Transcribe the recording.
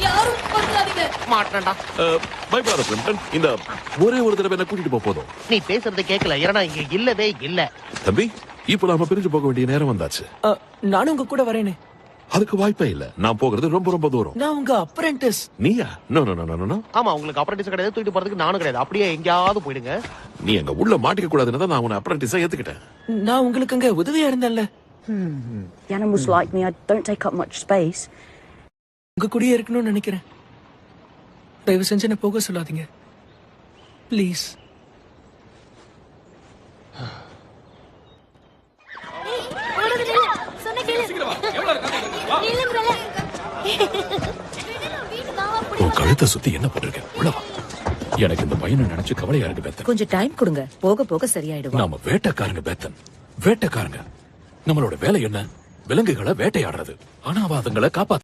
யாரும் பண்றாதீங்க. மாட்டேன்டா. பயப்படாத பிரம்டன், இந்த ஒரே ஒரு தடவை என்ன கூட்டிட்டு போதும். நீ பேசுறதை கேட்கல, ஏன்னா இங்க இல்லவே இல்ல. தம்பி, இப்ப நாம பிரிஞ்சு போக வேண்டிய நேரம் வந்தாச்சு. நானும் உங்க கூட வரேனே. அதுக்கு வாய்ப்பே இல்ல. நான் போகிறது ரொம்ப ரொம்ப தூரம். நான் உங்க அப்ரெண்டிஸ். நீயா? No no no no. ஆமா, உங்களுக்கு அப்ரண்டிஸ் கிடையாது, தூக்கிட்டு போறதுக்கு நானும் கிடையாது. அப்படியே எங்கேயாவது போயிடுங்க. நீ அங்க உள்ள மாட்டிக்க கூடாதுன்னு தான் நான் உன்னை அப்ரெண்டிஸா ஏத்துக்கிட்டேன். நான் உங்களுக்கு அங்க உதவியா இருந்தேன்ல. The animals like me. I don't take up much space. உங்க கூடயே இருக்கணும்னு நினைக்கிறேன். தயவு செஞ்சு என்ன போக சொல்லாதீங்க ப்ளீஸ். உன் கழுத்தை சுத்தி என்ன போட்டிருக்க? உள்ளவா. எனக்கு இந்த பையனை நினைச்சு கவலையா இருக்கு பெத்தன். கொஞ்சம் டைம் கொடுங்க, போக போக சரியாயிடுவா. நாம வேட்டைக்காரங்க பெத்தன், வேட்டைக்காரங்க. நம்மளோட வேலை என்ன? விலங்குகளை வேட்டையாடுறது. ஆனா அவ அதுங்களை காப்பாத்த